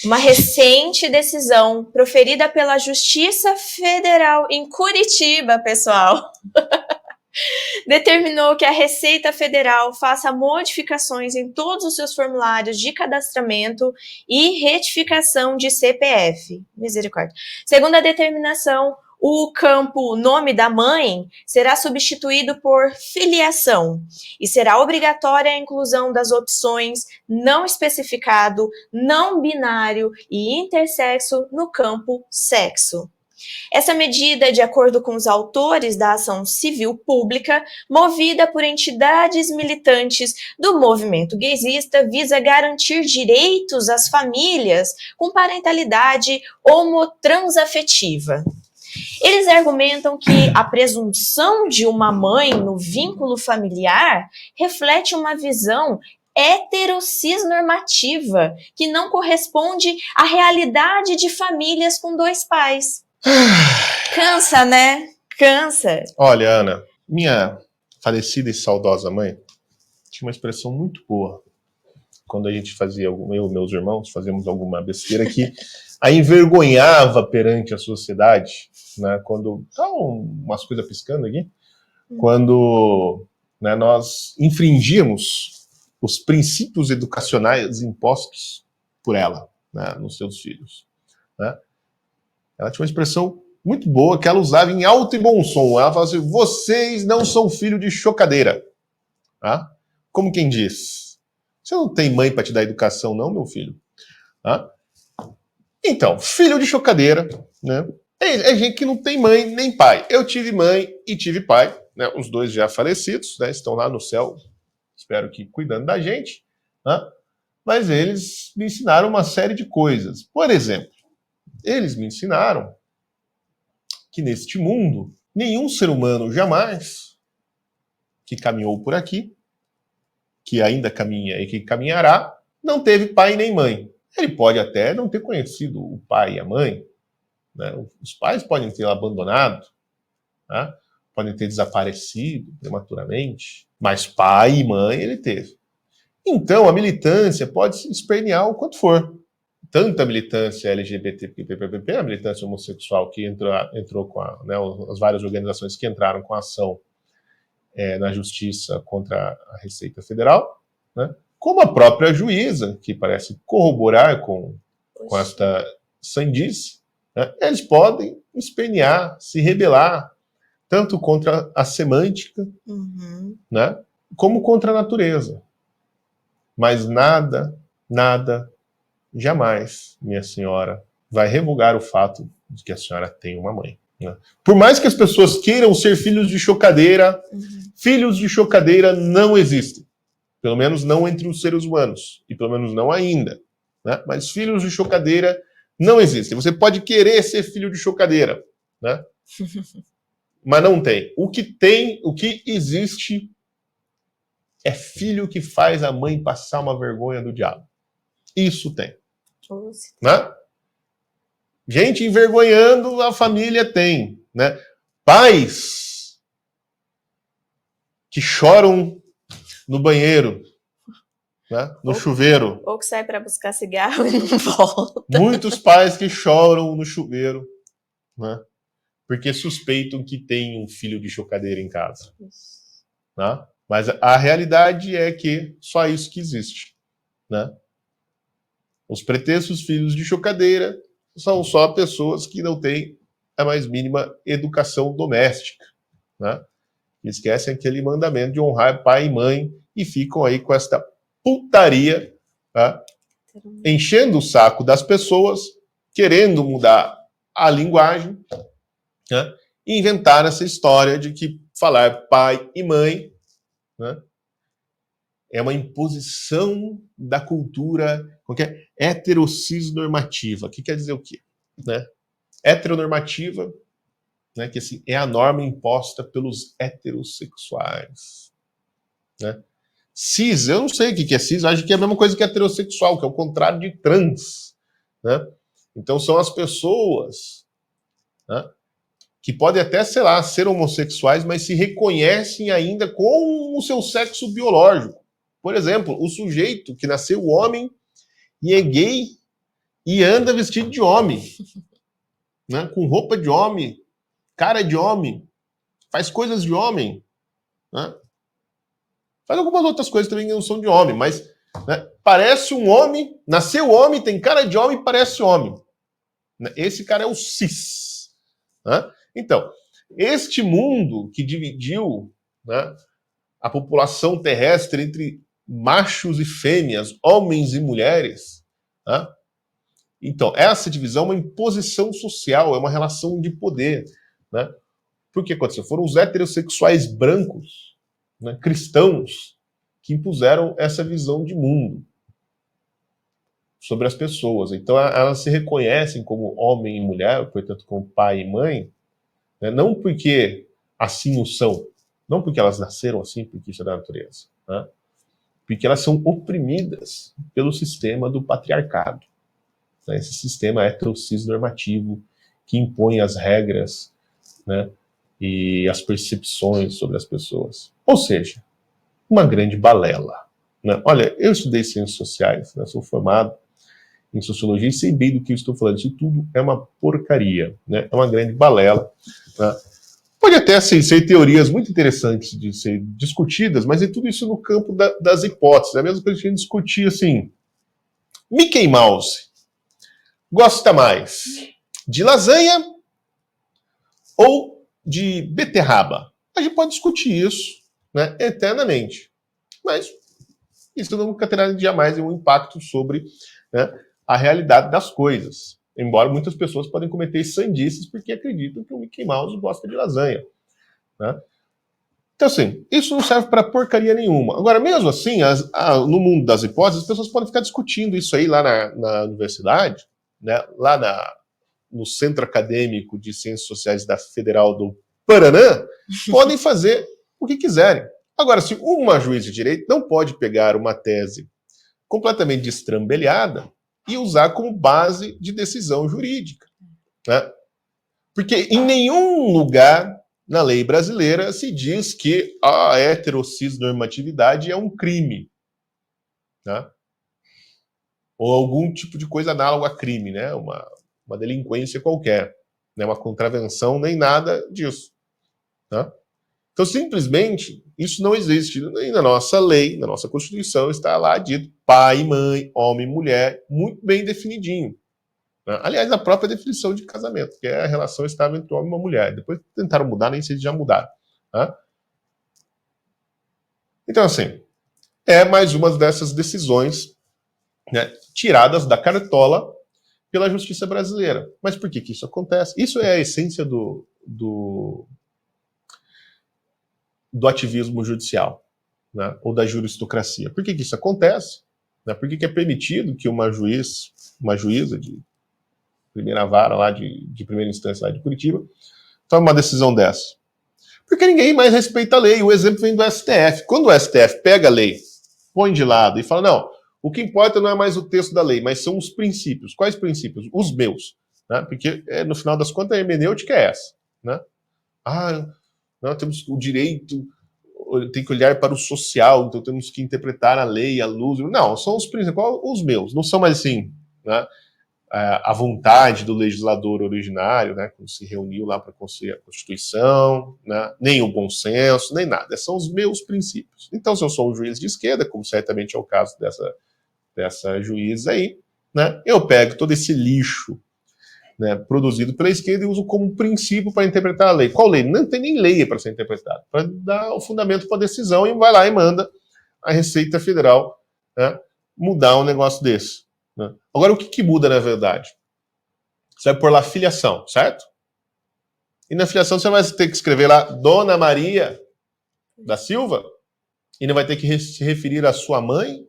Uma recente decisão proferida pela Justiça Federal em Curitiba, pessoal, determinou que a Receita Federal faça modificações em todos os seus formulários de cadastramento e retificação de CPF. Misericórdia. Segundo a determinação, o campo nome da mãe será substituído por filiação e será obrigatória a inclusão das opções não especificado, não binário e intersexo no campo sexo. Essa medida, de acordo com os autores da ação civil pública, movida por entidades militantes do movimento gaysista, visa garantir direitos às famílias com parentalidade homotransafetiva. Eles argumentam que a presunção de uma mãe no vínculo familiar reflete uma visão heterocisnormativa que não corresponde à realidade de famílias com dois pais. Cansa, né? Cansa. Olha, Ana, minha falecida e saudosa mãe tinha uma expressão muito boa quando a gente fazia, eu e meus irmãos fazíamos alguma besteira que a envergonhava perante a sociedade, né? Quando estavam umas coisas piscando aqui, quando, né, nós infringíamos os princípios educacionais impostos por ela, né, nos seus filhos, né? Ela tinha uma expressão muito boa que ela usava em alto e bom som. Ela falava assim: vocês não são filho de chocadeira. Tá? Como quem diz: você não tem mãe para te dar educação, não, meu filho? Tá? Então, filho de chocadeira, né? É gente que não tem mãe nem pai. Eu tive mãe e tive pai, né? Os dois já falecidos, né? Estão lá no céu, espero que cuidando da gente. Né? Mas eles me ensinaram uma série de coisas. Por exemplo, eles me ensinaram que neste mundo, nenhum ser humano jamais que caminhou por aqui, que ainda caminha e que caminhará, não teve pai nem mãe. Ele pode até não ter conhecido o pai e a mãe, né? Os pais podem ter abandonado, né? Podem ter desaparecido prematuramente, mas pai e mãe ele teve. Então, a militância pode se espernear o quanto for. Tanto a militância LGBT, a militância homossexual que entrou com né, as várias organizações que entraram com a ação na justiça contra a Receita Federal, né, como a própria juíza, que parece corroborar com esta sandice, né, eles podem espernear, se rebelar, tanto contra a semântica, né, como contra a natureza. Mas nada, jamais, minha senhora, vai revogar o fato de que a senhora tem uma mãe. Né? Por mais que as pessoas queiram ser filhos de chocadeira, filhos de chocadeira não existem. Pelo menos não entre os seres humanos. E pelo menos não ainda. Né? Mas filhos de chocadeira não existem. Você pode querer ser filho de chocadeira, né? Mas não tem. O que existe é filho que faz a mãe passar uma vergonha do diabo. Isso tem. Né? Gente envergonhando a família tem. Né? Pais que choram no banheiro, né? No chuveiro. Ou que sai para buscar cigarro e não volta. Muitos pais que choram no chuveiro, né? Porque suspeitam que tem um filho de chocadeira em casa. Né? Mas a realidade é que só isso que existe. Né? Os pretextos filhos de chocadeira são só pessoas que não têm a mais mínima educação doméstica. Né? Esquecem aquele mandamento de honrar pai e mãe e ficam aí com esta putaria, tá? Enchendo o saco das pessoas, querendo mudar a linguagem, né? E inventar essa história de que falar pai e mãe, né, é uma imposição da cultura heterocisnormativa. Que quer dizer o quê? Né? Heteronormativa, né, que assim, é a norma imposta pelos heterossexuais. Né? Cis, eu não sei o que é cis, eu acho que é a mesma coisa que heterossexual, que é o contrário de trans. Né? Então são as pessoas, né, que podem até, sei lá, ser homossexuais, mas se reconhecem ainda com o seu sexo biológico. Por exemplo, o sujeito que nasceu homem e é gay, e anda vestido de homem, né? Com roupa de homem, cara de homem, faz coisas de homem, né? Faz algumas outras coisas também que não são de homem, mas né, parece um homem, nasceu homem, tem cara de homem, parece homem. Esse cara é o cis. Né? Então, este mundo que dividiu, né, a população terrestre entre machos e fêmeas, homens e mulheres, né? Então, essa divisão é uma imposição social, é uma relação de poder. Né? Por que aconteceu? Foram os heterossexuais brancos, né, cristãos, que impuseram essa visão de mundo sobre as pessoas. Então, elas se reconhecem como homem e mulher, portanto, como pai e mãe, né, não porque assim o são, não porque elas nasceram assim, porque isso é da natureza, né, porque elas são oprimidas pelo sistema do patriarcado, né, esse sistema heterocis normativo que impõe as regras, né, e as percepções sobre as pessoas. Ou seja, uma grande balela. Né? Olha, eu estudei ciências sociais, né, sou formado em sociologia e sei bem do que eu estou falando. Isso tudo é uma porcaria, né? É uma grande balela. Né? Pode até assim, ser teorias muito interessantes de ser discutidas, mas é tudo isso no campo das hipóteses. É a mesma coisa que a gente discutir assim. Mickey Mouse gosta mais de lasanha ou de beterraba? A gente pode discutir isso, né, eternamente. Mas isso nunca terá jamais um impacto sobre, né, a realidade das coisas. Embora muitas pessoas podem cometer sandices porque acreditam que o Mickey Mouse gosta de lasanha. Né? Então, assim, isso não serve para porcaria nenhuma. Agora, mesmo assim, no mundo das hipóteses, as pessoas podem ficar discutindo isso aí lá na universidade, né, lá no Centro Acadêmico de Ciências Sociais da Federal do Paraná, podem fazer o que quiserem. Agora, se uma juiz de direito não pode pegar uma tese completamente destrambelhada e usar como base de decisão jurídica. Né? Porque em nenhum lugar na lei brasileira se diz que a heterocisnormatividade é um crime. Né? Ou algum tipo de coisa análoga a crime, né? Uma delinquência qualquer. Né? Uma contravenção, nem nada disso. Né? Então, simplesmente, isso não existe. E na nossa lei, na nossa Constituição, está lá dito pai e mãe, homem e mulher, muito bem definidinho. Né? Aliás, a própria definição de casamento, que é a relação estável entre homem e uma mulher. Depois tentaram mudar, nem sei se já mudaram. Né? Então, assim, é mais uma dessas decisões, né, tiradas da cartola pela justiça brasileira. Mas por que isso acontece? Isso é a essência do ativismo judicial, né, ou da juristocracia. Por que isso acontece? Né, por que é permitido que uma juíza de primeira vara, lá de primeira instância lá de Curitiba, tome uma decisão dessa? Porque ninguém mais respeita a lei. O exemplo vem do STF. Quando o STF pega a lei, põe de lado e fala, não, o que importa não é mais o texto da lei, mas são os princípios. Quais princípios? Os meus. Né? Porque, no final das contas, a hermenêutica é essa. Né? Nós temos o direito, tem que olhar para o social, então temos que interpretar a lei, a luz. Não, são os princípios, os meus. Não são mais assim, né, a vontade do legislador originário, né, quando se reuniu lá para construir a Constituição, né, nem o bom senso, nem nada. São os meus princípios. Então, se eu sou um juiz de esquerda, como certamente é o caso dessa juíza aí, né, eu pego todo esse lixo, né, produzido pela esquerda e uso como princípio para interpretar a lei. Qual lei? Não tem nem lei para ser interpretada. Para dar o fundamento para a decisão e vai lá e manda a Receita Federal, né, mudar um negócio desse. Né? Agora, o que muda na verdade? Você vai pôr lá filiação, certo? E na filiação você vai ter que escrever lá Dona Maria da Silva e não vai ter que se referir à sua mãe.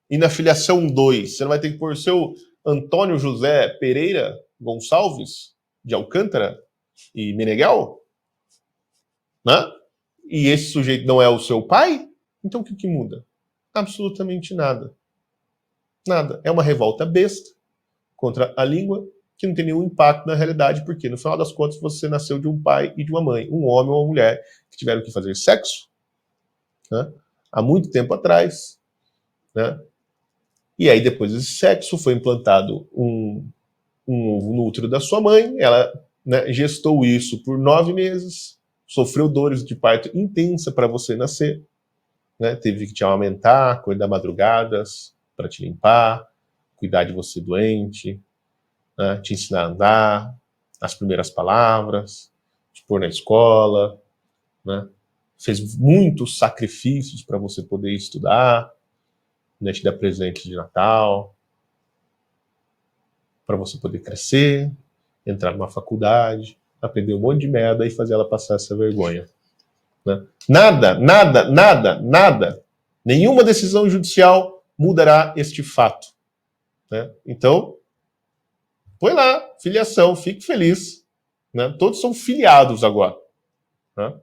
E na filiação 2, você não vai ter que pôr seu Antônio José Pereira Gonçalves de Alcântara e Meneghel? Né? E esse sujeito não é o seu pai? Então o que muda? Absolutamente nada. Nada. É uma revolta besta contra a língua que não tem nenhum impacto na realidade, porque no final das contas você nasceu de um pai e de uma mãe, um homem ou uma mulher que tiveram que fazer sexo, né, há muito tempo atrás, né, E aí, depois desse sexo, foi implantado um ovo no útero da sua mãe, ela, né, gestou isso por 9 meses, sofreu dores de parto intensa para você nascer, né, teve que te amamentar, acordar madrugadas para te limpar, cuidar de você doente, né, te ensinar a andar, as primeiras palavras, te pôr na escola, né, fez muitos sacrifícios para você poder estudar, né, te dar presente de Natal, para você poder crescer, entrar numa faculdade, aprender um monte de merda e fazer ela passar essa vergonha. Né? Nada, nenhuma decisão judicial mudará este fato. Né? Então, põe lá, filiação, fique feliz. Né? Todos são filiados agora. Né?